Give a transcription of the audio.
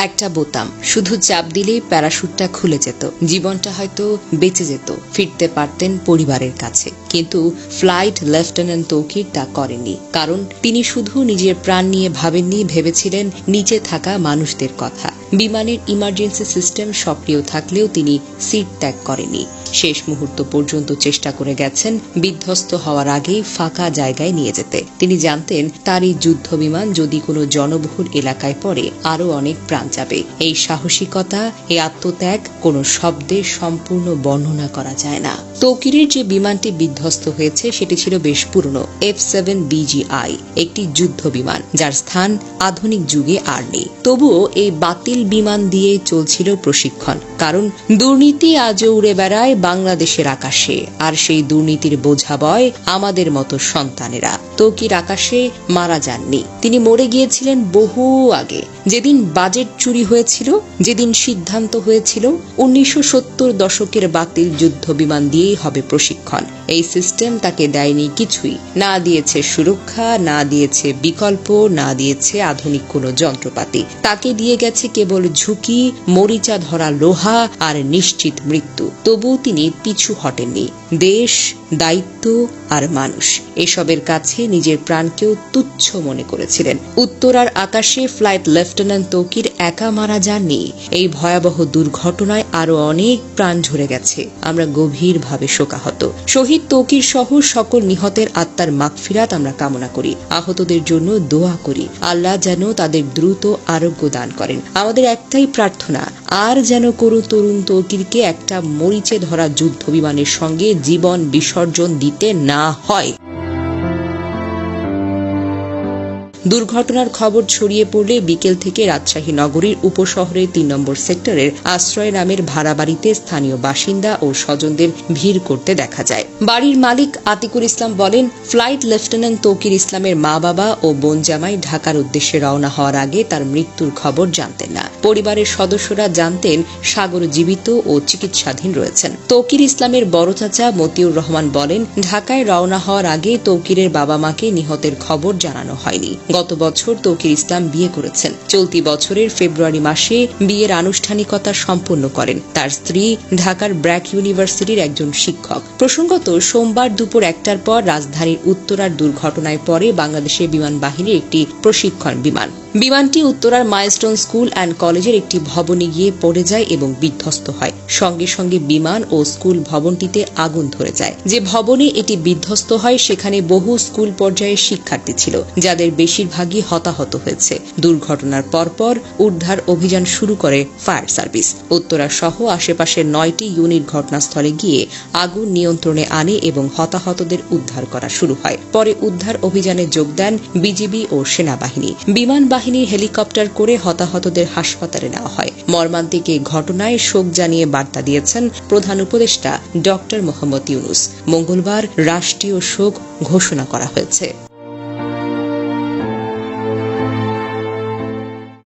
একটা বোতাম শুধু চাপ দিলেই প্যারাশুটটা খুলে যেত, জীবনটা হয়তো বেঁচে যেত, ফিরতে পারতেন পরিবারের কাছে। কিন্তু ফ্লাইট লেফটেন্যান্ট তৌকির তা করেনি, কারণ তিনি শুধু নিজের প্রাণ নিয়ে ভাবেননি, ভেবেছিলেন নিচে থাকা মানুষদের কথা। বিমানের ইমার্জেন্সি সিস্টেম সক্রিয় থাকলেও তিনি সিট ত্যাগ করেনি। শেষ মুহূর্ত পর্যন্ত চেষ্টা করে গেছেন বিধ্বস্ত হওয়ার আগেই ফাঁকা জায়গায় নিয়ে যেতে। তিনি জানতেন তার এই যুদ্ধ বিমান যদি কোনো জনবহুল এলাকায় পড়ে আরো অনেক প্রাণ যাবে। এই সাহসিকতা, এই আত্মত্যাগ কোনো শব্দে সম্পূর্ণ বর্ণনা করা যায় না। তৌকিরের যে বিমানটি বিধ্বস্ত হয়েছে সেটি ছিল বেশ পুরনো F-7BGI, একটি যুদ্ধ বিমান যার স্থান আধুনিক যুগে আর নেই। তবুও এই বাতিল বিমান দিয়ে চলছিল প্রশিক্ষণ, কারণ দুর্নীতি আজও উড়ে বেড়ায় বাংলাদেশের আকাশে, আর সেই দুর্নীতির বোঝা বয় আমাদের মতো সন্তানেরা। তৌকির আকাশে মারা যাননি, তিনি মরে গিয়েছিলেন বহু আগে। যেদিন বাজেট চুরি হয়েছিল, যেদিন সিদ্ধান্ত হয়েছিল 1970 দশকের বাতিল যুদ্ধ বিমান দিয়েই হবে প্রশিক্ষণ, এই সিস্টেম তাকে দেয়নি কিছুই। না দিয়েছে সুরক্ষা, না দিয়েছে বিকল্প, না দিয়েছে আধুনিক কোনো যন্ত্রপাতি। তাকে দিয়ে গেছে কেবল ঝুঁকি, মরিচা ধরা লোহা আর নিশ্চিত মৃত্যু। তবু তিনি পিছু হটেননি। দেশ, দায়িত্ব আর মানুষ, এসবের কাছে নিজের প্রাণকেও তুচ্ছ মনে করেছিলেন। উত্তরার আকাশে ফ্লাইট লেফটেন্যান্ট তৌকির একা মারা যাননি। এই ভয়াবহ দুর্ঘটনায় আরো অনেক প্রাণ ঝরে গেছে। আমরা গভীরভাবে শোকাহত। শহীদ তৌকির সহ সকল নিহতের আত্মার মাগফিরাত আমরা কামনা করি। আহতদের জন্য দোয়া করি, আল্লাহ যেন তাদের দ্রুত আরোগ্য দান করেন। আমাদের একটাই প্রার্থনা, আর যেন কোনো তরুণ তৌকিরকে একটা মরিচে ধরা যুদ্ধ বিমানের সঙ্গে জীবন বিসর্জন দিতে না হয়। দুর্ঘটনার খবর ছড়িয়ে পড়লে বিকেল থেকে রাজশাহী নগরীর উপশহরের 3 নম্বর সেক্টরের আশ্রয় নামের ভাড়া বাড়িতে স্থানীয় বাসিন্দা ও স্বজনদের ভিড় করতে দেখা যায়। বাড়ির মালিক আতিকুল ইসলাম বলেন, ফ্লাইট লেফটেন্যান্ট তৌকির ইসলামের মা বাবা ও বোন জামাই ঢাকার উদ্দেশ্যে রওনা হওয়ার আগে তার মৃত্যুর খবর জানতেন না। পরিবারের সদস্যরা জানতেন সাগর জীবিত ও চিকিৎসাধীন রয়েছেন। তৌকির ইসলামের বড় চাচা মতিউর রহমান বলেন, ঢাকায় রওনা হওয়ার আগে তৌকিরের বাবা মাকে নিহতের খবর জানানো হয়নি। গত বছর তৌকির ইসলাম বিয়ে করেছেন। চলতি বছরের ফেব্রুয়ারি মাসে বিয়ের আনুষ্ঠানিকতা সম্পন্ন করেন। তার স্ত্রী ঢাকার ব্র্যাক ইউনিভার্সিটির একজন শিক্ষক। প্রসঙ্গত, সোমবার দুপুর 1টার পর রাজধানীর উত্তরার দুর্ঘটনায় পরে বাংলাদেশের বিমান বাহিনীর একটি প্রশিক্ষণ বিমান। বিমানটি উত্তরার মাইলস্টোন স্কুল অ্যান্ড কলেজের একটি ভবনে গিয়ে পড়ে যায় এবং বিধ্বস্ত হয়। সঙ্গে সঙ্গে বিমান ও স্কুল ভবনটিতে আগুন ধরে যায়। যে ভবনে এটি বিধ্বস্ত হয় সেখানে বহু স্কুল পর্যায়ের শিক্ষার্থী ছিল, যাদের বেশিরভাগই হতাহত হয়েছে। দুর্ঘটনার পরপর উদ্ধার অভিযান শুরু করে ফায়ার সার্ভিস। উত্তরা সহ আশেপাশের 9টি ইউনিট ঘটনাস্থলে গিয়ে আগুন নিয়ন্ত্রণে আনে এবং হতাহতদের উদ্ধার করা শুরু হয়। পরে উদ্ধার অভিযানে যোগ দেন বিজিবি ও সেনাবাহিনী। বিমান বাহিনীর হেলিকপ্টার করে হতাহতদের হাসপাতালে নেওয়া হয়। মর্মান্তিক এই ঘটনায় শোক জানিয়ে বার্তা দিয়েছেন প্রধান উপদেষ্টা ডক্টর মোহাম্মদ ইউনূস। মঙ্গলবার রাষ্ট্রীয় শোক ঘোষণা করা হয়েছে।